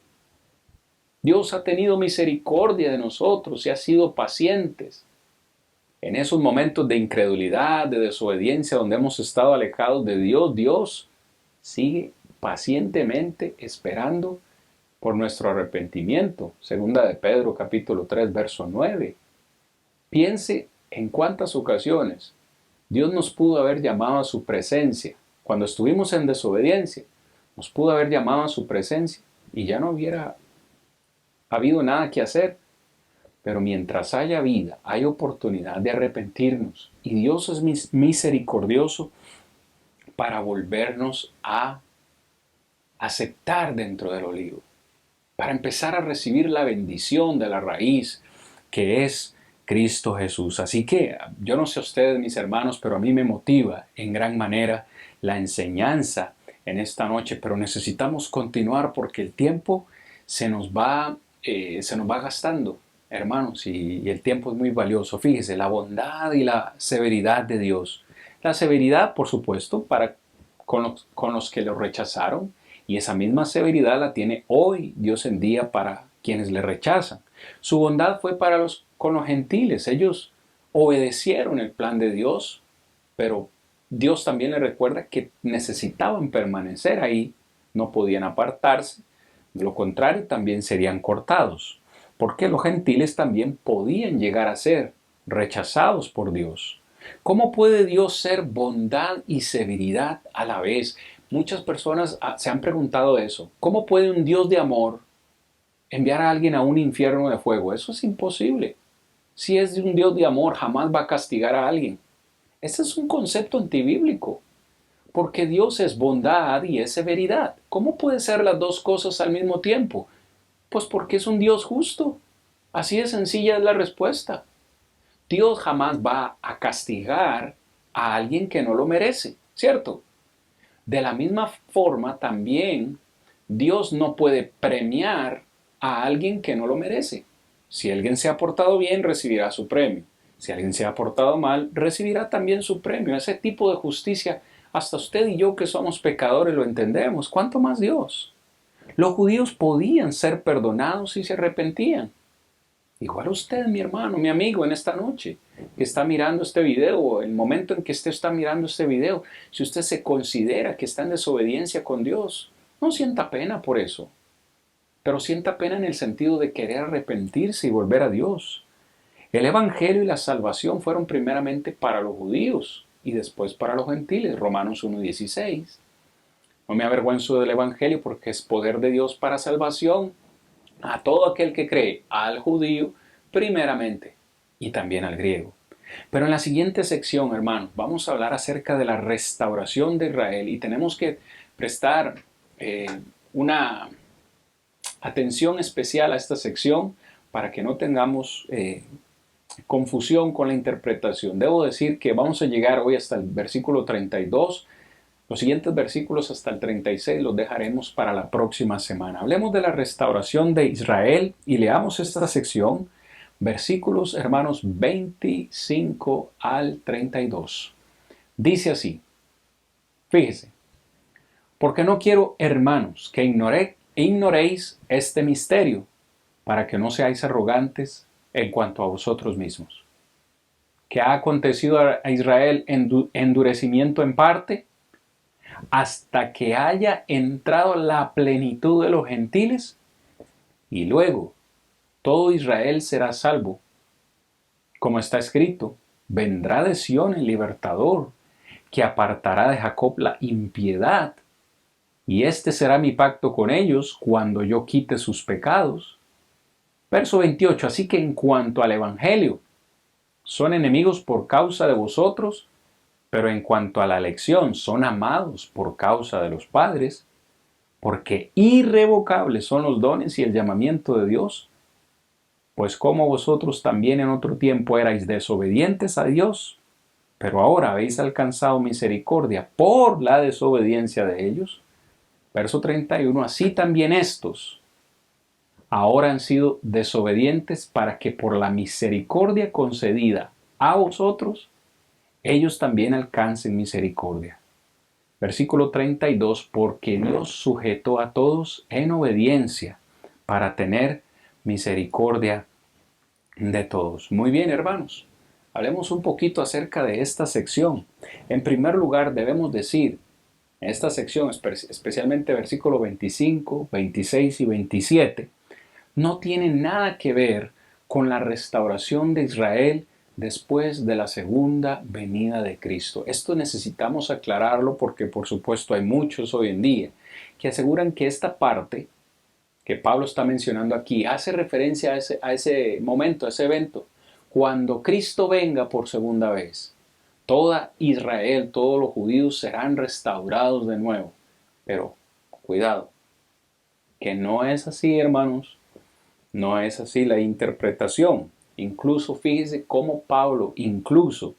Dios ha tenido misericordia de nosotros y ha sido pacientes. En esos momentos de incredulidad, de desobediencia, donde hemos estado alejados de Dios, Dios sigue pacientemente esperando por nuestro arrepentimiento. Segunda de Pedro capítulo 3 verso 9. Piense en cuántas ocasiones Dios nos pudo haber llamado a su presencia. Cuando estuvimos en desobediencia, nos pudo haber llamado a su presencia y ya no hubiera habido nada que hacer. Pero mientras haya vida, hay oportunidad de arrepentirnos. Y Dios es misericordioso para volvernos a aceptar dentro del olivo, para empezar a recibir la bendición de la raíz que es Cristo Jesús. Así que yo no sé ustedes, mis hermanos, pero a mí me motiva en gran manera la enseñanza en esta noche, pero necesitamos continuar porque el tiempo se nos va gastando, hermanos, y el tiempo es muy valioso. Fíjese, la bondad y la severidad de Dios. La severidad, por supuesto, con los que lo rechazaron, y esa misma severidad la tiene hoy Dios en día para quienes le rechazan. Su bondad fue con los gentiles. Ellos obedecieron el plan de Dios, pero Dios también les recuerda que necesitaban permanecer ahí, no podían apartarse, de lo contrario también serían cortados, porque los gentiles también podían llegar a ser rechazados por Dios. ¿Cómo puede Dios ser bondad y severidad a la vez? Muchas personas se han preguntado eso. ¿Cómo puede un Dios de amor enviar a alguien a un infierno de fuego? Eso es imposible. Si es un Dios de amor, jamás va a castigar a alguien. Ese es un concepto antibíblico, porque Dios es bondad y es severidad. ¿Cómo puede ser las dos cosas al mismo tiempo? Pues porque es un Dios justo. Así de sencilla es la respuesta. Dios jamás va a castigar a alguien que no lo merece, ¿cierto? De la misma forma, también Dios no puede premiar a alguien que no lo merece. Si alguien se ha portado bien, recibirá su premio. Si alguien se ha portado mal, recibirá también su premio. Ese tipo de justicia, hasta usted y yo que somos pecadores lo entendemos. ¿Cuánto más Dios? Los judíos podían ser perdonados si se arrepentían. Igual usted, mi hermano, mi amigo, en esta noche, que está mirando este video, el momento en que usted está mirando este video, si usted se considera que está en desobediencia con Dios, no sienta pena por eso, pero sienta pena en el sentido de querer arrepentirse y volver a Dios. El Evangelio y la salvación fueron primeramente para los judíos y después para los gentiles, Romanos 1:16. No me avergüenzo del Evangelio porque es poder de Dios para salvación a todo aquel que cree, al judío primeramente y también al griego. Pero en la siguiente sección, hermanos, vamos a hablar acerca de la restauración de Israel y tenemos que prestar una atención especial a esta sección para que no tengamos confusión con la interpretación. Debo decir que vamos a llegar hoy hasta el versículo 32. Los siguientes versículos hasta el 36 los dejaremos para la próxima semana. Hablemos de la restauración de Israel y leamos esta sección, versículos, hermanos, 25 al 32. Dice así, fíjese, porque no quiero, hermanos, que ignoréis este misterio, para que no seáis arrogantes en cuanto a vosotros mismos. ¿Que ha acontecido a Israel endurecimiento en parte? Hasta que haya entrado la plenitud de los gentiles, y luego todo Israel será salvo. Como está escrito, vendrá de Sión el libertador, que apartará de Jacob la impiedad, y este será mi pacto con ellos cuando yo quite sus pecados. Verso 28. Así que en cuanto al Evangelio, son enemigos por causa de vosotros, pero en cuanto a la elección, son amados por causa de los padres, porque irrevocables son los dones y el llamamiento de Dios. Pues como vosotros también en otro tiempo erais desobedientes a Dios, pero ahora habéis alcanzado misericordia por la desobediencia de ellos. Verso 31. Así también estos ahora han sido desobedientes para que por la misericordia concedida a vosotros, ellos también alcancen misericordia. Versículo 32. Porque Dios sujetó a todos en obediencia para tener misericordia de todos. Muy bien, hermanos. Hablemos un poquito acerca de esta sección. En primer lugar, debemos decir, en esta sección, especialmente versículo 25, 26 y 27, no tiene nada que ver con la restauración de Israel después de la segunda venida de Cristo. Esto necesitamos aclararlo porque, por supuesto, hay muchos hoy en día que aseguran que esta parte que Pablo está mencionando aquí hace referencia a ese momento, a ese evento, cuando Cristo venga por segunda vez. Toda Israel, todos los judíos serán restaurados de nuevo. Pero, cuidado, que no es así, hermanos. No es así la interpretación. Incluso fíjese cómo Pablo incluso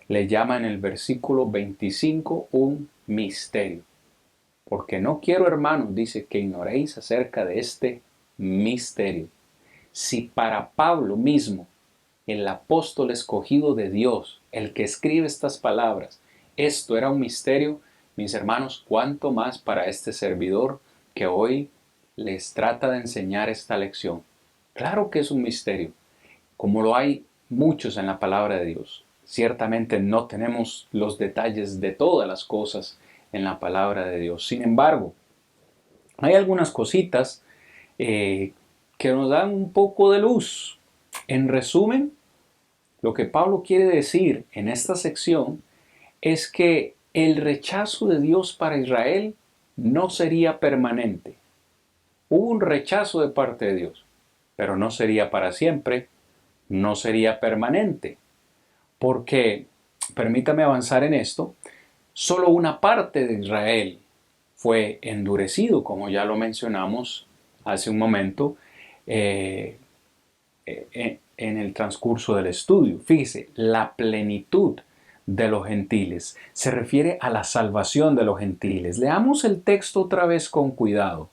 le llama en el versículo 25 un misterio. Porque no quiero, hermanos, dice, que ignoréis acerca de este misterio. Si para Pablo mismo, el apóstol escogido de Dios, el que escribe estas palabras, esto era un misterio, mis hermanos, cuánto más para este servidor que hoy les trata de enseñar esta lección. Claro que es un misterio, como lo hay muchos en la palabra de Dios. Ciertamente no tenemos los detalles de todas las cosas en la palabra de Dios. Sin embargo, hay algunas cositas que nos dan un poco de luz. En resumen, lo que Pablo quiere decir en esta sección es que el rechazo de Dios para Israel no sería permanente. Hubo un rechazo de parte de Dios, pero no sería para siempre, no sería permanente. Porque, permítame avanzar en esto, solo una parte de Israel fue endurecido, como ya lo mencionamos hace un momento en el transcurso del estudio. Fíjese, la plenitud de los gentiles se refiere a la salvación de los gentiles. Leamos el texto otra vez con cuidado,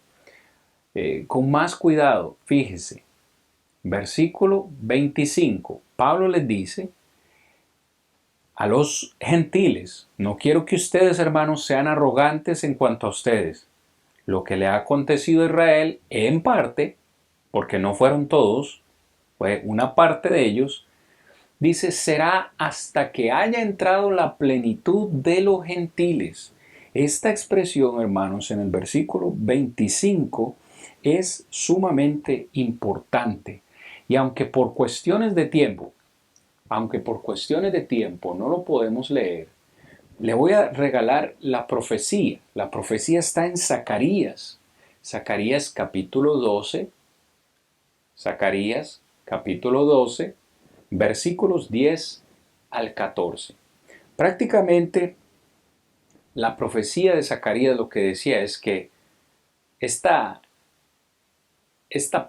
con más cuidado. Fíjese, versículo 25, Pablo les dice a los gentiles: no quiero que ustedes, hermanos, sean arrogantes en cuanto a ustedes. Lo que le ha acontecido a Israel, en parte, porque no fueron todos, fue una parte de ellos, dice, será hasta que haya entrado la plenitud de los gentiles. Esta expresión, hermanos, en el versículo 25 es sumamente importante. Y aunque por cuestiones de tiempo no lo podemos leer, le voy a regalar la profecía. La profecía está en Zacarías. Zacarías capítulo 12. Zacarías capítulo 12, versículos 10 al 14. Prácticamente la profecía de Zacarías lo que decía es que esta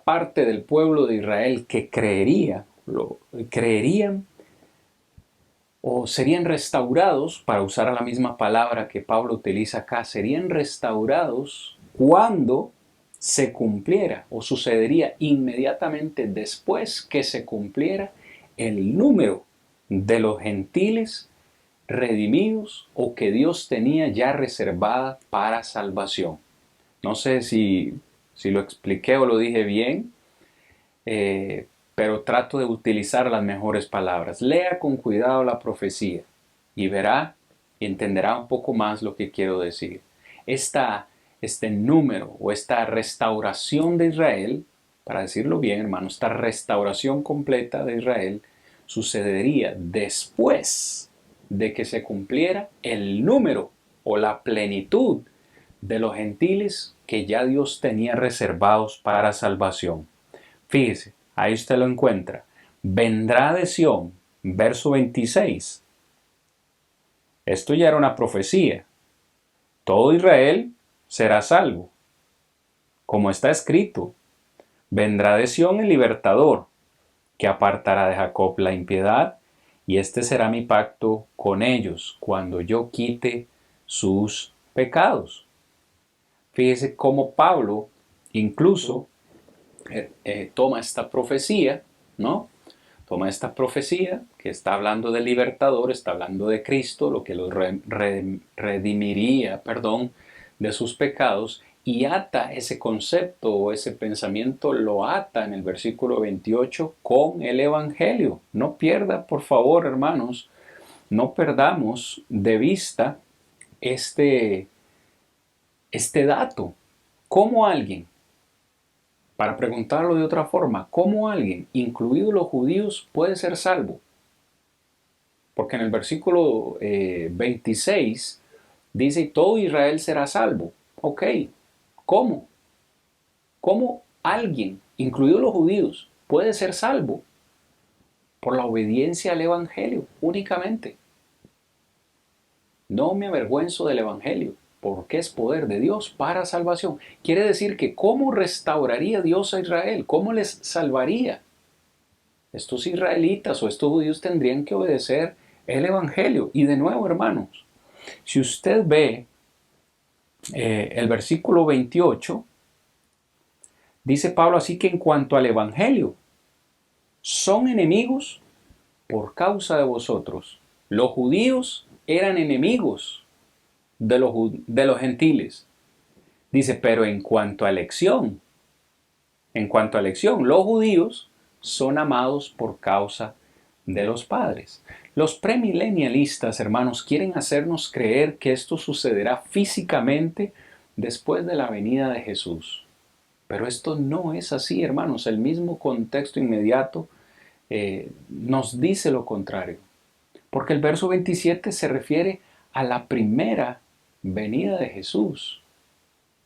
parte del pueblo de Israel que creerían o serían restaurados, para usar la misma palabra que Pablo utiliza acá, serían restaurados cuando se cumpliera o sucedería inmediatamente después que se cumpliera el número de los gentiles redimidos o que Dios tenía ya reservada para salvación. No sé si lo expliqué o lo dije bien, pero trato de utilizar las mejores palabras. Lea con cuidado la profecía y verá y entenderá un poco más lo que quiero decir. Este número o esta restauración de Israel, para decirlo bien, hermano, esta restauración completa de Israel sucedería después de que se cumpliera el número o la plenitud de los gentiles que ya Dios tenía reservados para salvación. Fíjese, ahí usted lo encuentra. Vendrá de Sión, verso 26. Esto ya era una profecía. Todo Israel será salvo. Como está escrito, vendrá de Sión el libertador, que apartará de Jacob la impiedad, y este será mi pacto con ellos cuando yo quite sus pecados. Fíjese cómo Pablo incluso toma esta profecía, ¿no? Toma esta profecía que está hablando del libertador, está hablando de Cristo, lo que los redimiría, de sus pecados, y ata ese concepto o ese pensamiento, lo ata en el versículo 28 con el Evangelio. No pierda, por favor, hermanos, no perdamos de vista este dato. ¿Cómo alguien, para preguntarlo de otra forma, cómo alguien, incluidos los judíos, puede ser salvo? Porque en el versículo 26 dice, todo Israel será salvo. Ok, ¿cómo? ¿Cómo alguien, incluidos los judíos, puede ser salvo? Por la obediencia al Evangelio, únicamente. No me avergüenzo del Evangelio, porque es poder de Dios para salvación. Quiere decir que ¿cómo restauraría Dios a Israel? ¿Cómo les salvaría? Estos israelitas o estos judíos tendrían que obedecer el Evangelio. Y de nuevo, hermanos, si usted ve el versículo 28, dice Pablo así que en cuanto al Evangelio, son enemigos por causa de vosotros. Los judíos eran enemigos de los gentiles. Dice, pero en cuanto a elección, los judíos son amados por causa de los padres. Los premilenialistas, hermanos, quieren hacernos creer que esto sucederá físicamente después de la venida de Jesús. Pero esto no es así, hermanos. El mismo contexto inmediato nos dice lo contrario. Porque el verso 27 se refiere a la primera venida de Jesús,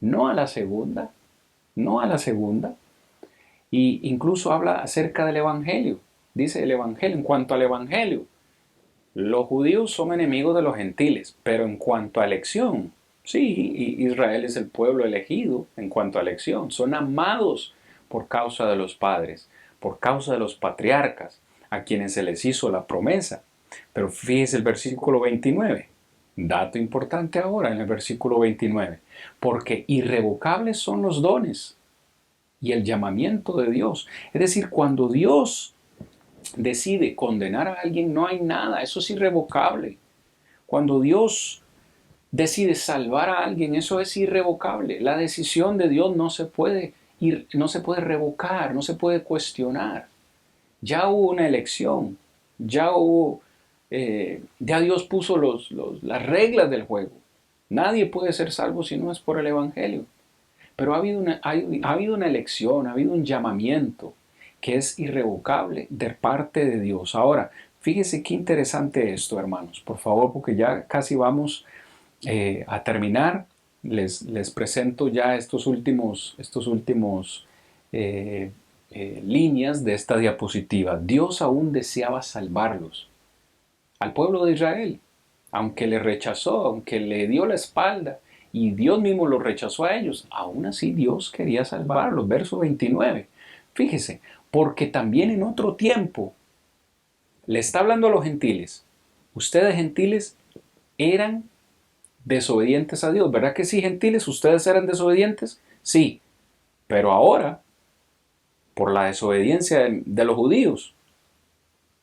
no a la segunda, no a la segunda. Y incluso habla acerca del Evangelio. Dice el Evangelio, en cuanto al Evangelio, los judíos son enemigos de los gentiles, pero en cuanto a elección, sí, Israel es el pueblo elegido en cuanto a elección. Son amados por causa de los padres, por causa de los patriarcas, a quienes se les hizo la promesa. Pero fíjese el versículo 29. Dato importante ahora en el versículo 29. Porque irrevocables son los dones y el llamamiento de Dios. Es decir, cuando Dios decide condenar a alguien, no hay nada, eso es irrevocable. Cuando Dios decide salvar a alguien, eso es irrevocable. La decisión de Dios no se puede revocar, no se puede cuestionar. Ya hubo una elección, ya Dios puso las reglas del juego. Nadie puede ser salvo si no es por el Evangelio. Pero ha habido una elección, ha habido un llamamiento que es irrevocable de parte de Dios. Ahora, fíjese qué interesante esto, hermanos. Por favor, porque ya casi vamos a terminar. Les presento ya estos últimos líneas de esta diapositiva. Dios aún deseaba salvarlos al pueblo de Israel, aunque le rechazó, aunque le dio la espalda, y Dios mismo los rechazó a ellos, aún así Dios quería salvarlos. Verso 29. Fíjese, porque también en otro tiempo le está hablando a los gentiles. Ustedes gentiles eran desobedientes a Dios, ¿verdad que sí, gentiles? ¿Ustedes eran desobedientes? Sí, pero ahora, por la desobediencia de los judíos,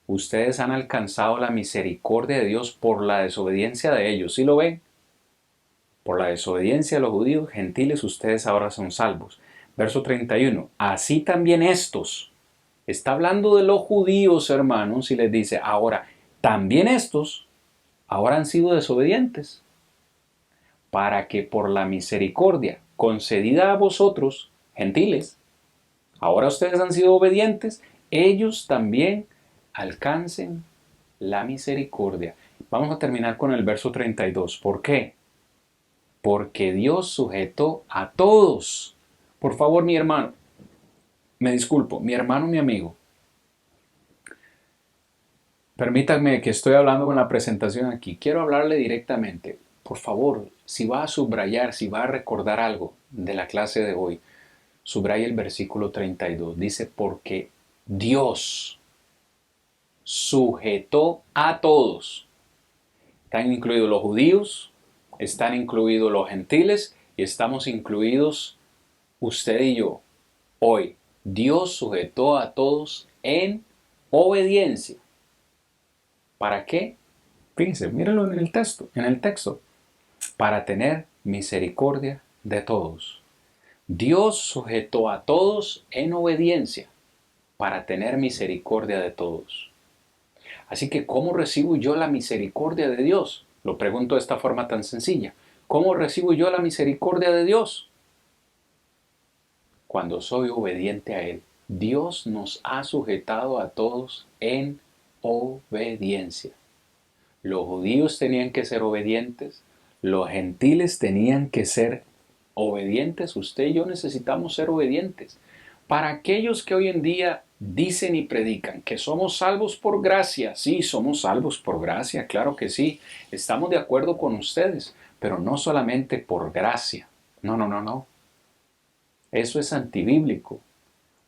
ustedes han alcanzado la misericordia de Dios por la desobediencia de ellos. ¿Sí lo ven? Por la desobediencia de los judíos gentiles, ustedes ahora son salvos. Verso 31. Así también estos. Está hablando de los judíos, hermanos, y les dice, ahora, también estos ahora han sido desobedientes, para que por la misericordia concedida a vosotros, gentiles, ahora ustedes han sido obedientes, ellos también alcancen la misericordia. Vamos a terminar con el verso 32. ¿Por qué? Porque Dios sujetó a todos. Por favor, mi hermano, me disculpo, mi hermano, mi amigo, permítanme que estoy hablando con la presentación aquí. Quiero hablarle directamente. Por favor, si va a subrayar, si va a recordar algo de la clase de hoy, subraya el versículo 32. Dice, porque Dios sujetó a todos. Están incluidos los judíos, están incluidos los gentiles y estamos incluidos usted y yo. Hoy, Dios sujetó a todos en obediencia. ¿Para qué? Fíjense, mírenlo en el texto, para tener misericordia de todos. Dios sujetó a todos en obediencia, para tener misericordia de todos. Así que, ¿cómo recibo yo la misericordia de Dios? Lo pregunto de esta forma tan sencilla. ¿Cómo recibo yo la misericordia de Dios? Cuando soy obediente a Él. Dios nos ha sujetado a todos en obediencia. Los judíos tenían que ser obedientes, los gentiles tenían que ser obedientes, usted y yo necesitamos ser obedientes. Para aquellos que hoy en día dicen y predican que somos salvos por gracia, sí, somos salvos por gracia, claro que sí, estamos de acuerdo con ustedes, pero no solamente por gracia, no, no, no, no, eso es antibíblico,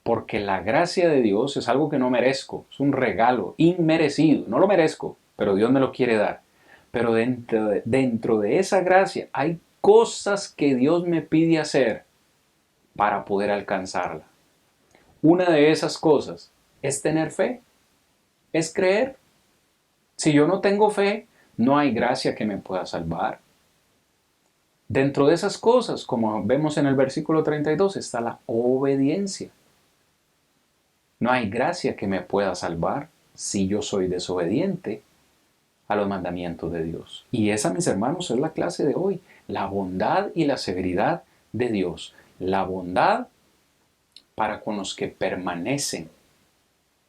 porque la gracia de Dios es algo que no merezco, es un regalo inmerecido, no lo merezco, pero Dios me lo quiere dar. Pero dentro de esa gracia hay cosas que Dios me pide hacer para poder alcanzarla. Una de esas cosas es tener fe, es creer. Si yo no tengo fe, no hay gracia que me pueda salvar. Dentro de esas cosas, como vemos en el versículo 32, está la obediencia. No hay gracia que me pueda salvar si yo soy desobediente a los mandamientos de Dios. Y esa, mis hermanos, es la clase de hoy. La bondad y la severidad de Dios. La bondad para con los que permanecen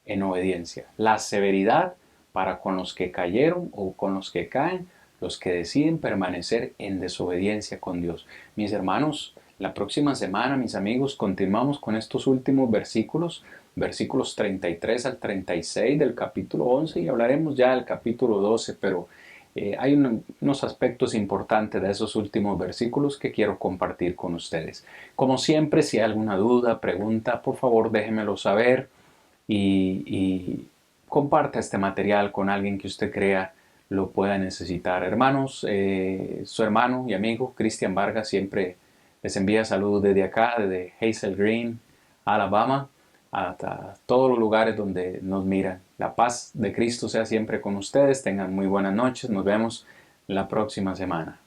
en obediencia. La severidad para con los que cayeron o con los que caen, los que deciden permanecer en desobediencia con Dios. Mis hermanos, la próxima semana, mis amigos, continuamos con estos últimos versículos, versículos 33 al 36 del capítulo 11 y hablaremos ya del capítulo 12, pero hay unos aspectos importantes de esos últimos versículos que quiero compartir con ustedes. Como siempre, si hay alguna duda, pregunta, por favor déjenmelo saber y comparta este material con alguien que usted crea lo pueda necesitar. Hermanos, su hermano y amigo Cristian Vargas siempre les envía saludos desde acá, desde Hazel Green, Alabama, hasta todos los lugares donde nos miran. La paz de Cristo sea siempre con ustedes. Tengan muy buenas noches. Nos vemos la próxima semana.